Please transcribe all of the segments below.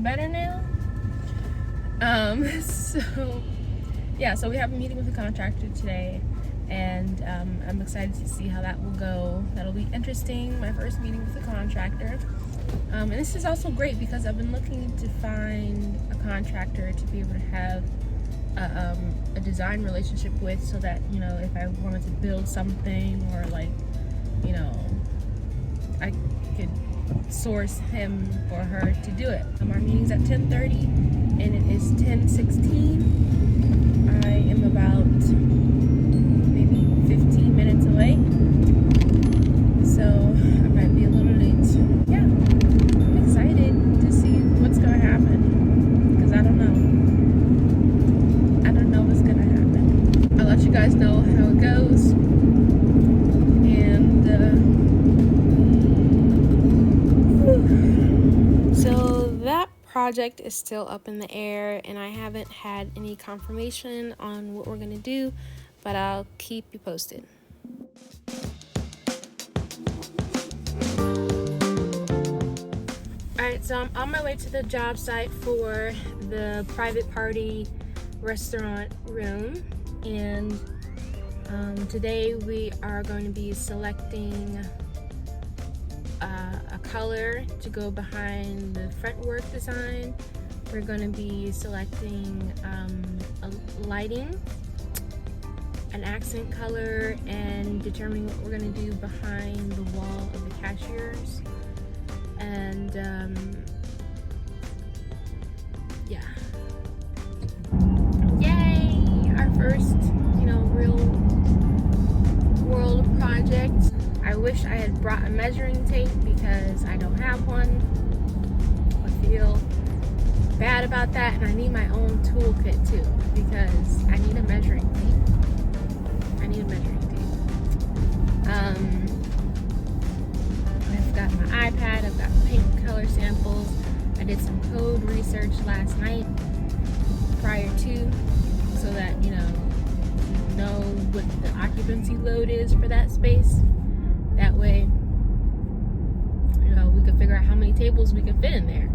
better now. So we have a meeting with the contractor today, and I'm excited to see how that will go. That'll be interesting, my first meeting with the contractor. And this is also great because I've been looking to find a contractor to be able to have a design relationship with, so that, you know, if I wanted to build something, or like, you know, I could source him or her to do it. Our meeting's at 10:30 and it is 10:16. I am about maybe 15 minutes away, so I might be a little late. Yeah, I'm excited to see what's gonna happen, because I don't know what's gonna happen. I'll let you guys know how it goes, and so that project is still up in the air, and I haven't had any confirmation on what we're gonna do, but I'll keep you posted. Alright, so I'm on my way to the job site for the private party restaurant room, and today we are going to be selecting a color to go behind the frontwork design. We're going to be selecting a lighting, an accent color, and determining what we're going to do behind the wall of the cashiers. And yeah, yay, our first, you know, real world project. I wish I had brought a measuring tape because I don't have one. I feel bad about that, and I need my own toolkit too, because I need a measuring tape. I've got my iPad, I've got paint color samples. I did some code research last night prior to, so that, you know what the occupancy load is for that space. That way, you know, we could figure out how many tables we could fit in there.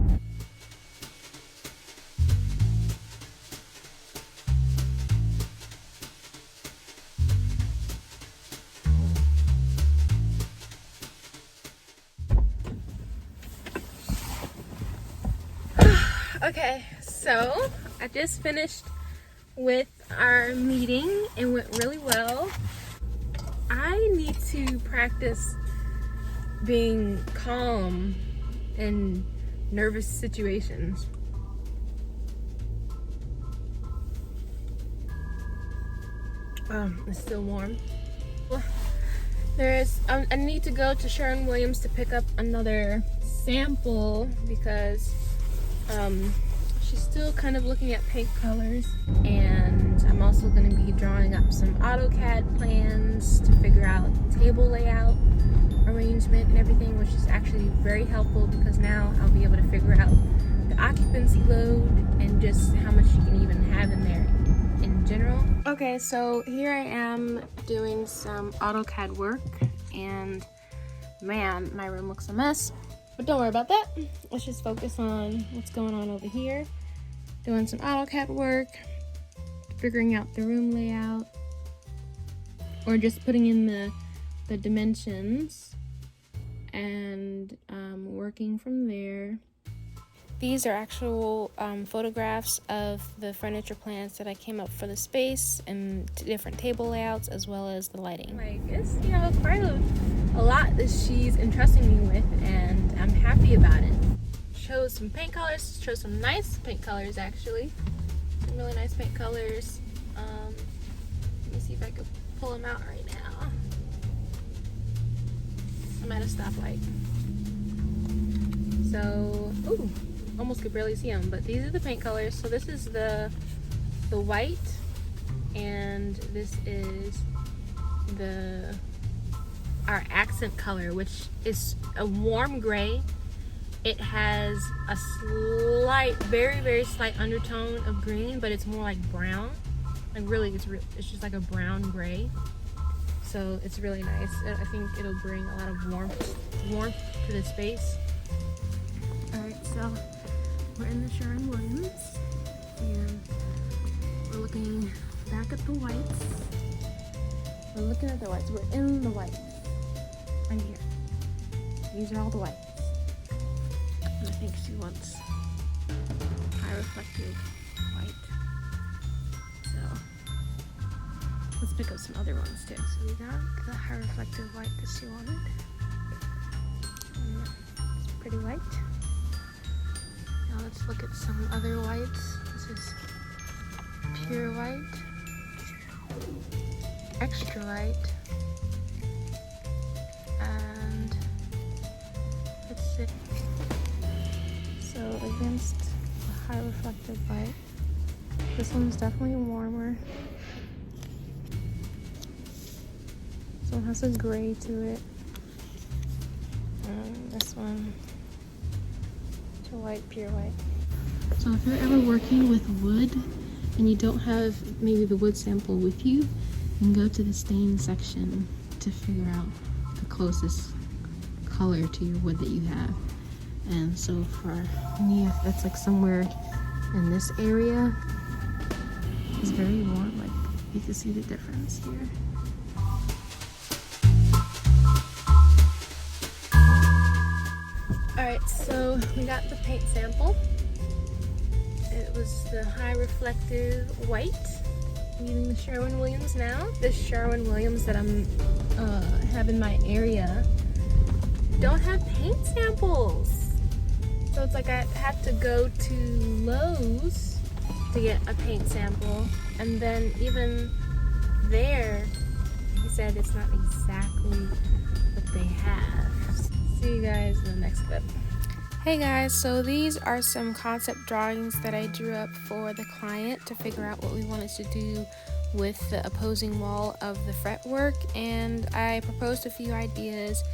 Okay, so I just finished with our meeting. It went really well. I need to practice being calm in nervous situations. It's still warm. I need to go to Sherwin-Williams to pick up another sample, because she's still kind of looking at paint colors, and I'm also going to be drawing up some AutoCAD plans to figure out table layout, arrangement, and everything, which is actually very helpful, because now I'll be able to figure out the occupancy load and just how much you can even have in there in general. Okay, so here I am doing some AutoCAD work, and man, my room looks a mess. But don't worry about that. Let's just focus on what's going on over here. Doing some AutoCAD work, figuring out the room layout, or just putting in the dimensions, and working from there. These are actual photographs of the furniture plans that I came up for the space, and different table layouts, as well as the lighting. Like, it's, you know, quite a lot that she's entrusting me with, and I'm happy about it. Chose some paint colors, chose some nice paint colors actually. Some really nice paint colors. Let me see if I can pull them out right now. I'm at a stoplight. So, ooh, almost could barely see them, but these are the paint colors. So this is the white, and this is our accent color, which is a warm gray. It has a slight, very, very slight undertone of green, but it's more like brown. Like really, it's just like a brown gray. So it's really nice. I think it'll bring a lot of warmth to the space. All right, so we're in the Sherwin-Williams, and we're looking back at the whites. We're looking at the whites. We're in the whites. Right here. These are all the whites. And I think she wants high reflective white. So let's pick up some other ones too. So we got the high reflective white that she wanted. It's pretty white. Now let's look at some other whites. This is pure white, extra white, and let's see. So against the high reflective white, this one's definitely warmer. This one has a gray to it. And this one, it's a white, pure white. So if you're ever working with wood and you don't have maybe the wood sample with you, you can go to the stain section to figure out the closest color to your wood that you have. And so for me, if that's like somewhere in this area, it's very warm. Like you can see the difference here. Alright, so we got the paint sample. It was the high reflective white. I'm using the Sherwin-Williams now. This Sherwin-Williams that I'm have in my area don't have paint samples. So it's like I had to go to Lowe's to get a paint sample. And then even there, he said it's not exactly what they have. See you guys in the next clip. Hey guys, so these are some concept drawings that I drew up for the client to figure out what we wanted to do with the opposing wall of the fretwork, and I proposed a few ideas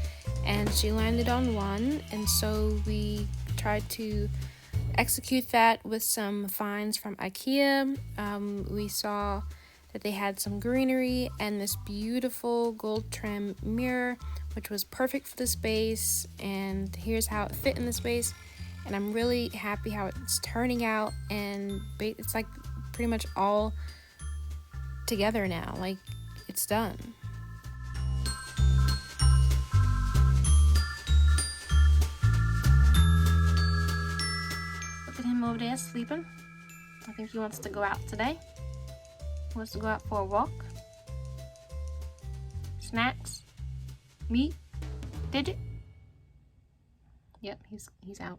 and she landed on one, and so we tried to execute that with some finds from IKEA. We saw that they had some greenery and this beautiful gold trim mirror, which was perfect for the space, and here's how it fit in the space. And I'm really happy how it's turning out, and it's like pretty much all together now. Like, it's done. Look at him over there sleeping. I think he wants to go out today. He wants to go out for a walk. Snacks. Meat? Did you? Yep, he's out.